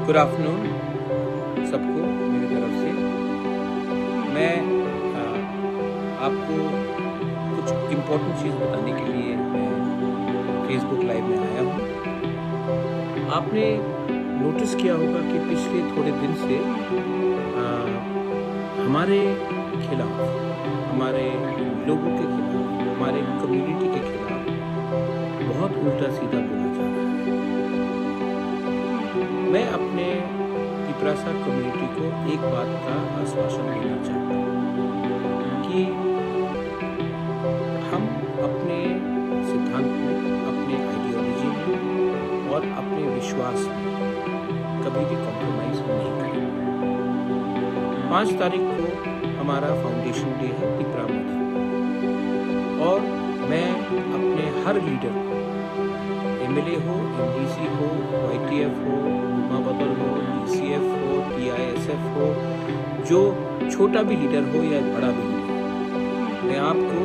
Good afternoon सबको मेरी तरफ से। मैं आपको कुछ इम्पोर्टेंट चीज़ बताने के लिए मैं फेसबुक लाइव में आया हूँ। आपने नोटिस किया होगा कि पिछले थोड़े दिन से हमारे खिलाफ, हमारे लोगों के खिलाफ, हमारे कम्युनिटी के खिलाफ बहुत उल्टा सीधा बोला जा रहा है। मैं अपने तिपरासा कम्युनिटी को एक बात का आश्वासन देना चाहता हूँ कि हम अपने सिद्धांत में, अपने आइडियोलॉजी में और अपने विश्वास में कभी भी कॉम्प्रोमाइज़ नहीं करेंगे। 5 तारीख को हमारा फाउंडेशन डे है तिपरा मठ, और मैं अपने हर लीडर को, एमएलए हो, एमडीसी हो, वाईटीएफ हो, बदल हो, डीसीएफ हो, टीआईएसएफ हो, जो छोटा भी लीडर हो या बड़ा भी लीडर, मैं आपको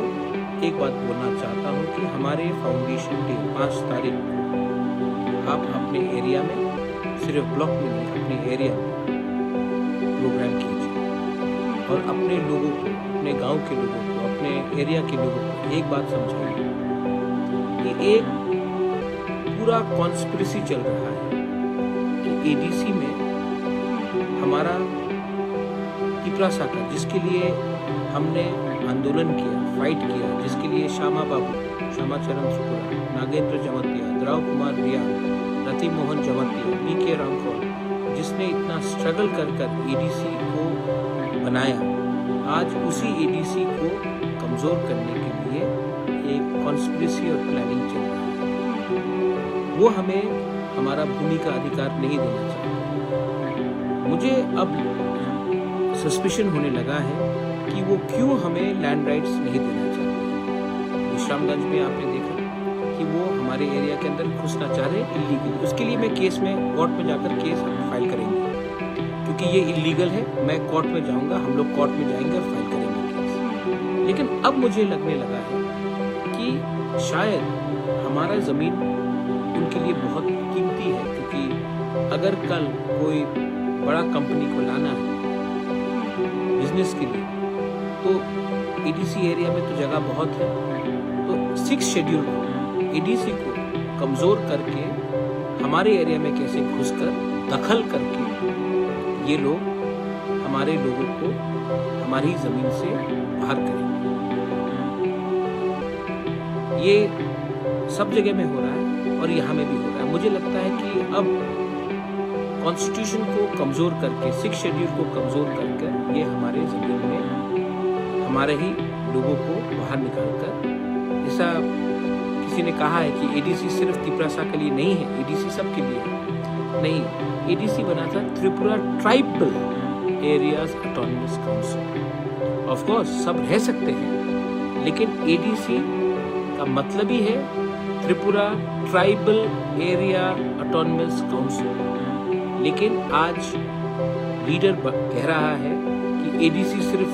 एक बात बोलना चाहता हूँ कि हमारे फाउंडेशन डे 5 तारीख को आप अपने एरिया में, सिर्फ ब्लॉक में नहीं, अपने एरिया में प्रोग्राम कीजिए और अपने लोगों को, अपने गांव के लोगों को, अपने एरिया के लोगों को एक बात समझाइए कि एक पूरा कॉन्स्पिरेसी चल रहा है कि एडीसी में हमारा तिपरासा का, जिसके लिए हमने आंदोलन किया, फाइट किया, जिसके लिए श्यामा बाबू, श्यामा चरण सुकुरा, नागेंद्र जमतिया, द्राव कुमार रिया, रति मोहन जमतिया, बीके रामखोल, जिसने इतना स्ट्रगल कर एडीसी को बनाया, आज उसी एडीसी को कमज़ोर करने के लिए एक कॉन्स्पिरेसी और प्लानिंग चल रहा है। वो हमें हमारा भूमि का अधिकार नहीं देना चाहते। मुझे अब सस्पिशन होने लगा है कि वो क्यों हमें लैंड राइट्स नहीं देना चाहते। विश्रामगंज में आपने देखा कि वो हमारे एरिया के अंदर घुसना चाह रहे इलीगल। उसके लिए मैं केस में, कोर्ट में जाकर केस हम फाइल करेंगे, क्योंकि ये इलीगल है। मैं कोर्ट में जाऊंगा, हम लोग कोर्ट में जाएंगे और फाइल करेंगे केस। लेकिन अब मुझे लगने लगा है कि शायद हमारा ज़मीन उनके लिए बहुत कीमती है, क्योंकि अगर कल कोई बड़ा कंपनी को लाना है बिजनेस के लिए, तो एडीसी एरिया में तो जगह बहुत है। तो 6 शेड्यूल को, एडीसी को कमज़ोर करके हमारे एरिया में कैसे घुसकर दखल करके ये लोग हमारे लोगों को हमारी ज़मीन से बाहर करेंगे। ये सब जगह में हो रहा है और यहाँ में भी हो रहा है। मुझे लगता है कि अब कॉन्स्टिट्यूशन को कमज़ोर करके, 6 शेड्यूल को कमज़ोर करके ये हमारे ज़मीन में हमारे ही लोगों को बाहर निकालकर, जैसा किसी ने कहा है कि एडीसी सिर्फ तिपरासा के लिए नहीं है, एडीसी सबके लिए है। नहीं, एडीसी बना था Tripura tribal areas autonomous council. Of course सब रह सकते हैं, लेकिन एडीसी का मतलब ही है Tripura tribal area autonomous council. लेकिन आज लीडर कह रहा है कि एडीसी सिर्फ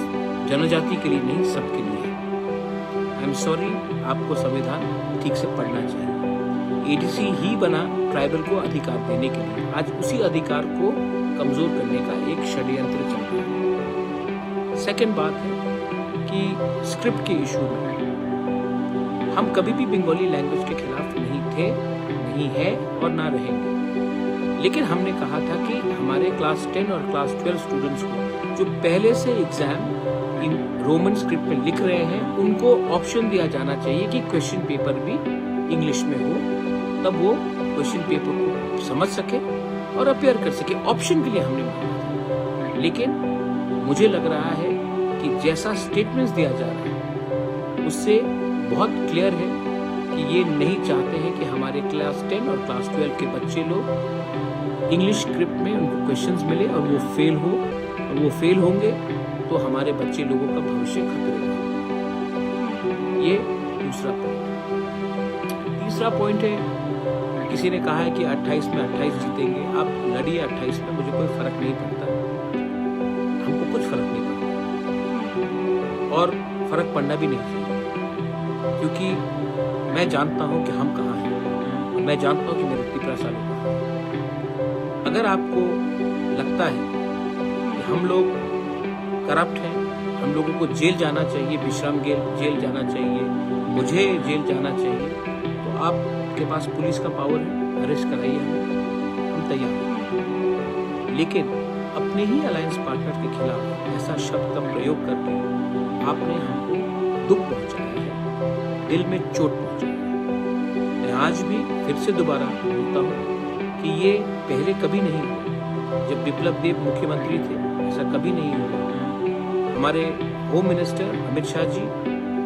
जनजाति के लिए नहीं, सबके लिए है। आई एम सॉरी, आपको संविधान ठीक से पढ़ना चाहिए। एडीसी ही बना ट्राइबल को अधिकार देने के लिए। आज उसी अधिकार को कमज़ोर करने का एक षड्यंत्र चल रहा है। सेकेंड बात है कि स्क्रिप्ट के इशू में हम कभी भी बंगाली लैंग्वेज के खिलाफ नहीं थे, नहीं है और ना रहेंगे। लेकिन हमने कहा था कि हमारे क्लास 10 और क्लास 12 स्टूडेंट्स को जो पहले से एग्ज़ाम इन रोमन स्क्रिप्ट में लिख रहे हैं, उनको ऑप्शन दिया जाना चाहिए कि क्वेश्चन पेपर भी इंग्लिश में हो, तब वो क्वेश्चन पेपर को समझ सके और अपेयर कर सके। ऑप्शन के लिए हमने मांगा था। लेकिन मुझे लग रहा है कि जैसा स्टेटमेंट्स दिया जा रहा है उससे बहुत क्लियर है कि ये नहीं चाहते हैं कि हमारे क्लास 10 और क्लास 12 के बच्चे लोग इंग्लिश स्क्रिप्ट में उनको क्वेश्चंस मिले और वो फेल हो, और वो फेल होंगे तो हमारे बच्चे लोगों का भविष्य खतरे में होगा। ये दूसरा पॉइंट। तीसरा पॉइंट है, किसी ने कहा है कि 28 में 28 जीतेंगे। आप लड़िए 28 में, मुझे कोई फर्क नहीं पड़ता, हमको कुछ फर्क नहीं पड़ता और फर्क पड़ना भी नहीं चाहिए, क्योंकि मैं जानता हूं कि हम कहाँ हैं, मैं जानता हूं कि मेरे तिपरासा लोग कहाँ हैं। अगर आपको लगता है कि हम लोग करप्ट हैं, हम लोगों को जेल जाना चाहिए, विश्राम जेल जाना चाहिए, मुझे जेल जाना चाहिए, तो आपके पास पुलिस का पावर है, अरेस्ट कराइए हमें, हम तैयार हैं। लेकिन अपने ही अलायंस पार्टनर के खिलाफ ऐसा शब्द का प्रयोग करके आपने हमको दुख पहुंचाया है, दिल में चोट पहुंचाया है। मैं आज भी फिर से दोबारा बोलता हूँ कि ये पहले कभी नहीं हुआ। जब बिप्लब देब मुख्यमंत्री थे ऐसा कभी नहीं हुआ। हमारे होम मिनिस्टर अमित शाह जी,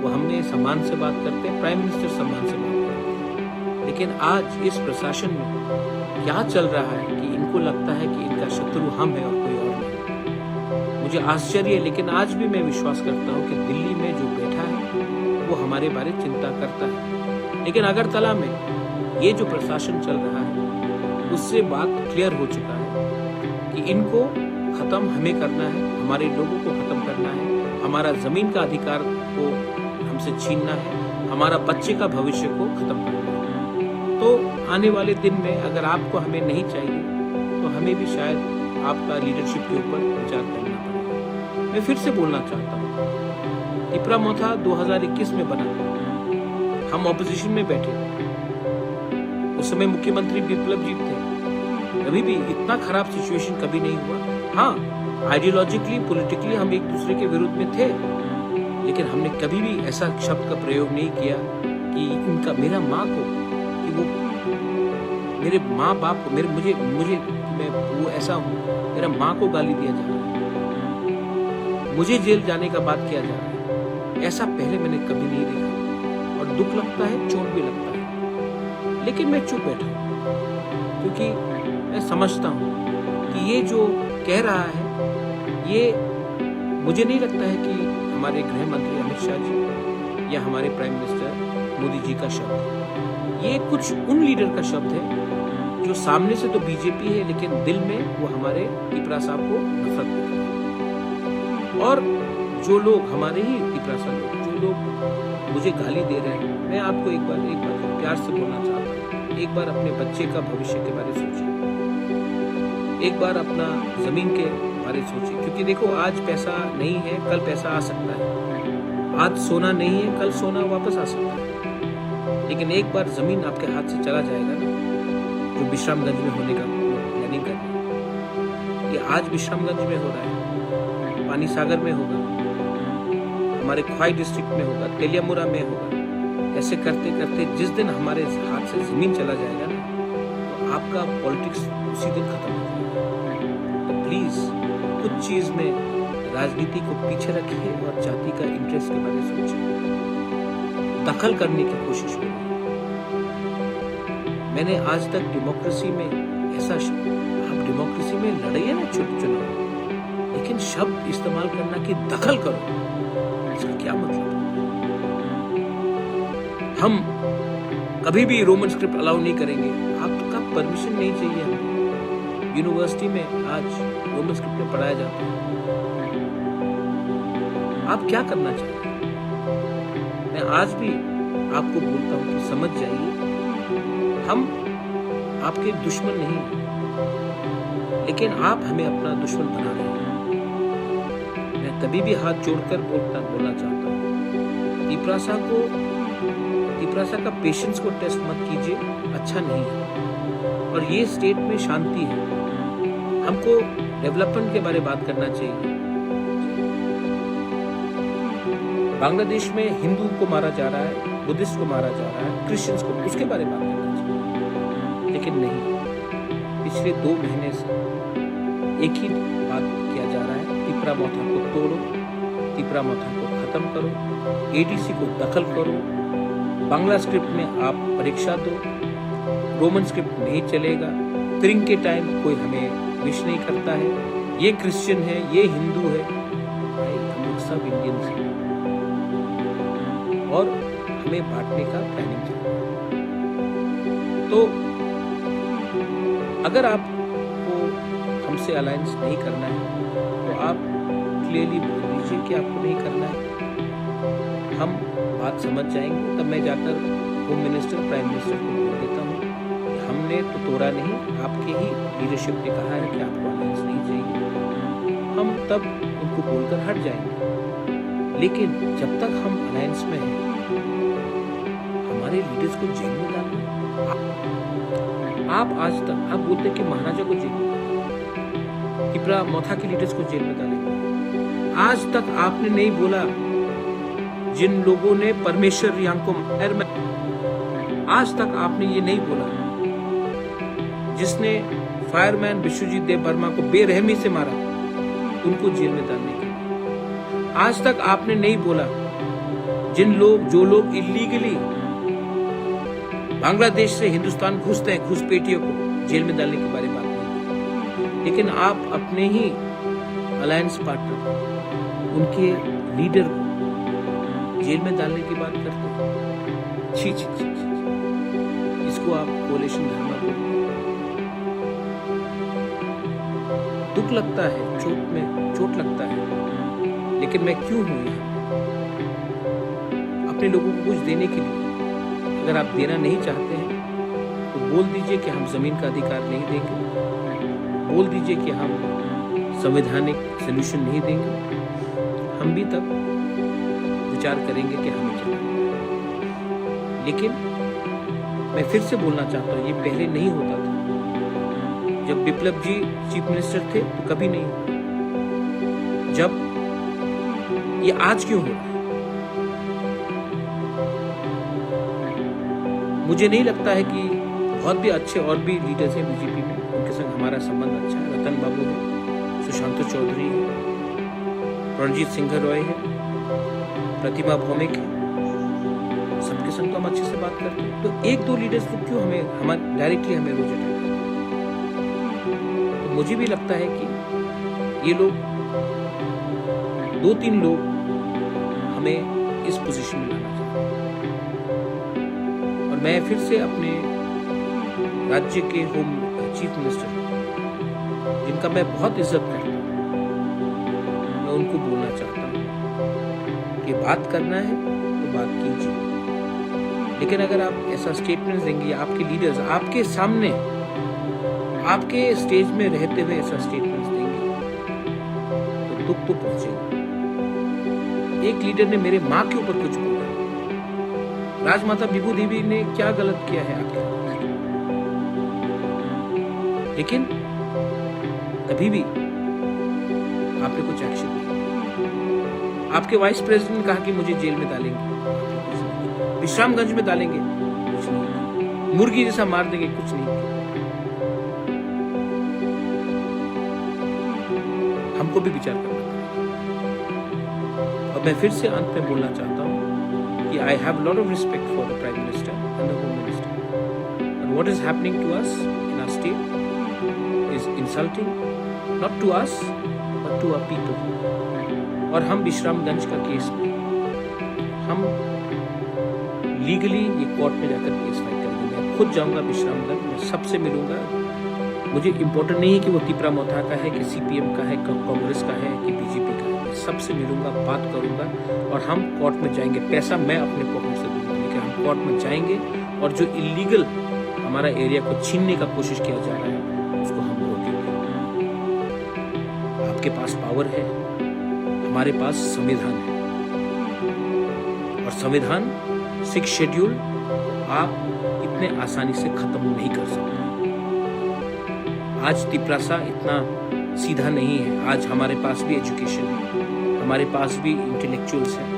वो हमें सम्मान से बात करते हैं, प्राइम मिनिस्टर सम्मान से बात करते हैं। लेकिन आज इस प्रशासन में क्या चल रहा है कि इनको लगता है कि इनका शत्रु हम है और कोई और नहीं। मुझे आश्चर्य है, लेकिन आज भी मैं विश्वास करता हूँ कि दिल्ली में जो बैठा है वो हमारे बारे में चिंता करता है। लेकिन अगरतला में ये जो प्रशासन चल रहा है उससे बात क्लियर हो चुका है कि इनको खत्म हमें करना है, हमारे लोगों को खत्म करना है, हमारा जमीन का अधिकार को हमसे छीनना है, हमारा बच्चे का भविष्य को खत्म करना है। तो आने वाले दिन में अगर आपको हमें नहीं चाहिए तो हमें भी शायद आपका लीडरशिप के ऊपर विचार करना पड़ेगा। मैं फिर से बोलना चाहता हूँ, तिपरा मोथा 2021 में बना, हम ऑपोजिशन में बैठे, उस समय मुख्यमंत्री बिप्लब जी थे, कभी भी इतना खराब सिचुएशन कभी नहीं हुआ। हाँ, आइडियोलॉजिकली पॉलिटिकली हम एक दूसरे के विरुद्ध में थे, लेकिन हमने कभी भी ऐसा शब्द का प्रयोग नहीं किया कि इनका मेरा माँ को, कि वो मेरे माँ बाप को, मुझे मैं वो ऐसा हूँ, मेरा माँ को गाली दिया जा रहा है, मुझे जेल जाने का बात किया जा रहा है, ऐसा पहले मैंने कभी नहीं देखा। और दुख लगता है, चोट भी लगता है, लेकिन मैं चुप बैठा हूँ क्योंकि मैं समझता हूँ कि ये जो कह रहा है, ये मुझे नहीं लगता है कि हमारे गृह मंत्री अमित शाह जी या हमारे प्राइम मिनिस्टर मोदी जी का शब्द है। ये कुछ उन लीडर का शब्द है जो सामने से तो बीजेपी है, लेकिन दिल में वो हमारे तिपरा साहब को नफरत करते हैं। और जो लोग हमारे ही तिपरा साहब, जो लोग मुझे गाली दे रहे हैं, मैं आपको एक बार प्यार से बोलना चाहता हूँ, एक बार अपने बच्चे का भविष्य के बारे में सोचिए, एक बार अपना जमीन के बारे में सोचिए, क्योंकि देखो आज पैसा नहीं है, कल पैसा आ सकता है, आज सोना नहीं है, कल सोना वापस आ सकता है। लेकिन एक बार जमीन आपके हाथ से चला जाएगा ना, जो विश्रामगंज में होने का प्लानिंग कर रहे हैं, ये आज विश्रामगंज में हो रहा है, पानी सागर में होगा, हमारे ख्वाई डिस्ट्रिक्ट में होगा, तेलियामुरा में होगा। ऐसे करते करते जिस दिन हमारे हाथ से जमीन चला जाएगा ना, तो आपका पॉलिटिक्स उसी दिन खत्म हो जाएगा। तो प्लीज कुछ चीज में राजनीति को पीछे रखिए और जाति का इंटरेस्ट के बारे में सोचिए, दखल करने की कोशिश करिए। मैंने आज तक डेमोक्रेसी में ऐसा, आप डेमोक्रेसी में लड़िए ना चुनाव, लेकिन शब्द इस्तेमाल करना कि दखल करो, इसका क्या मतलब है? हम कभी भी रोमन स्क्रिप्ट अलाउ नहीं करेंगे, आपका परमिशन नहीं चाहिए हमें। यूनिवर्सिटी में आज रोमन स्क्रिप्ट में पढ़ाया जाता है, आप क्या करना चाहते हैं? मैं आज भी आपको बोलता हूं कि समझ जाइए, हम आपके दुश्मन नहीं, लेकिन आप हमें अपना दुश्मन बना रहे हैं। मैं तभी भी हाथ जोड़कर बोलना चाहता हूँ, तिपरा साह का पेशेंस को टेस्ट मत कीजिए, अच्छा नहीं है। और ये स्टेट में शांति है, हमको डेवलपमेंट के बारे में बात करना चाहिए। बांग्लादेश में हिंदू को मारा जा रहा है, बुद्धिस्ट को मारा जा रहा है, क्रिश्चियंस को, उसके बारे में बात करना चाहिए, लेकिन नहीं। पिछले 2 महीने से एक ही बात किया जा रहा है, तिपरा मोथा को तोड़ो, तिपरा मोथा को खत्म करो, एडीसी को दखल करो, बांग्ला स्क्रिप्ट में आप परीक्षा दो, रोमन स्क्रिप्ट नहीं चलेगा, त्रिंग के टाइम कोई हमें विश नहीं करता है, ये क्रिश्चियन है, ये हिंदू है, भाई हम लोग सब इंडियंस हैं और हमें बांटने का प्लानिंग चल रहा है। तो अगर आपको हमसे अलायंस नहीं करना है तो आप क्लियरली बोल दीजिए कि आपको नहीं करना है, हम बात समझ जाएंगे। तब मैं जाकर होम मिनिस्टर, प्राइम मिनिस्टर को बोल देता हूँ कि हम हमने तो तोड़ा नहीं, आपके ही लीडरशिप ने कहा है कि आपको अलायंस नहीं चाहिए, हम तब उनको बोलकर हट जाएंगे। लेकिन जब तक हम अलायंस में हैं, हमारे लीडर्स को जेल में डालना, आप आज तक आप बोलते कि महाराजा को जेल में डालेंगे, तिपरा मोथा के लीडर्स को जेल में डालेंगे। आज तक आपने नहीं बोला जिन लोगों ने परमेश्वर यांको महर में, आज तक आपने ये नहीं बोला जिसने फायरमैन विश्वजीत देव वर्मा को बेरहमी से मारा, उनको जेल में डालने के लिए। आज तक आपने नहीं बोला जो लोग इलीगली बांग्लादेश से हिंदुस्तान घुसते हैं, घुसपैठियों को जेल में डालने के बारे में बात नहीं। लेकिन आप अपने ही अलायंस पार्टनर, उनके लीडर को जेल में डालने की बात करते हैं। छी छी छी, इसको आप कोalition धर्म बोलते हैं। दुख लगता है, चोट लगता है, लेकिन मैं क्यों हूं यहाँ? अपने लोगों को कुछ देने के लिए। अगर आप देना नहीं चाहते हैं तो बोल दीजिए कि हम जमीन का अधिकार नहीं देंगे, बोल दीजिए कि हम संवैधानिक सोल्यूशन नहीं देंगे, हम भी तब विचार करेंगे कि हमें चाहिए। लेकिन मैं फिर से बोलना चाहता हूँ, ये पहले नहीं होता था। जब विप्लव जी चीफ मिनिस्टर थे तो कभी नहीं हुआ। जब ये आज क्यों हो रहा है? मुझे नहीं लगता है कि बहुत भी अच्छे और भी लीडर्स हैं बीजेपी में, उनके संग हमारा संबंध अच्छा है। रतन बाबू है, सुशांत चौधरी है, रणजीत सिंह रॉय है, प्रतिमा भौमिक है, सबके संग तो हम अच्छे से बात करते हैं। तो एक दो लीडर्स को क्यों डायरेक्टली हमें रोज अटैक करते हैं? तो मुझे भी लगता है कि ये लोग 2-3 लोग हमें इस पोजीशन में लाना चाहिए। और मैं फिर से अपने राज्य के होम चीफ मिनिस्टर, जिनका मैं बहुत इज्जत करता हूँ, मैं उनको बोलना चाहता हूँ कि बात करना है तो बात कीजिए। लेकिन अगर आप ऐसा स्टेटमेंट देंगे, आपके लीडर्स आपके सामने आपके स्टेज में रहते हुए ऐसा स्टेटमेंट देंगे, तो दुख तो पहुंचेगा। एक लीडर ने मेरे माँ के ऊपर कुछ बोला, राजमाता विभू देवी ने क्या गलत किया है आपके साथ? लेकिन कभी भी आपने कुछ एक्शन नहीं। आपके वाइस प्रेसिडेंट कहा कि मुझे जेल में डालेंगे, विश्रामगंज में डालेंगे, कुछ नहीं। मुर्गी जैसा मार देंगे, कुछ नहीं। हमको भी विचार करना पड़ेगा। और मैं फिर से अंत में बोलना चाहता हूं कि I have lot of respect for the prime minister and the home minister, and what is happening to us in our state is insulting, not to us but to our people. और हम विश्रामगंज का case में हम legally ये court में जाकर case file करेंगे। मैं खुद जाऊंगा विश्रामगंज, मैं सबसे मिलूंगा। मुझे इम्पोर्टेंट नहीं है कि वो तिपरा मोथा का है, कि सीपीएम का है, कांग्रेस का है, कि बीजेपी का है। मैं सबसे मिलूंगा, बात करूंगा और हम कोर्ट में जाएंगे। पैसा मैं अपने पॉकेट से दूंगा, लेकिन हम कोर्ट में जाएंगे और जो इलीगल हमारा एरिया को छीनने का कोशिश किया जा रहा है उसको हम रोकेंगे। आपके पास पावर है, हमारे पास संविधान है, और संविधान 6 शेड्यूल आप इतने आसानी से खत्म नहीं कर सकते। आज तिपरासा इतना सीधा नहीं है। आज हमारे पास भी एजुकेशन है, हमारे पास भी इंटेलेक्चुअल्स हैं,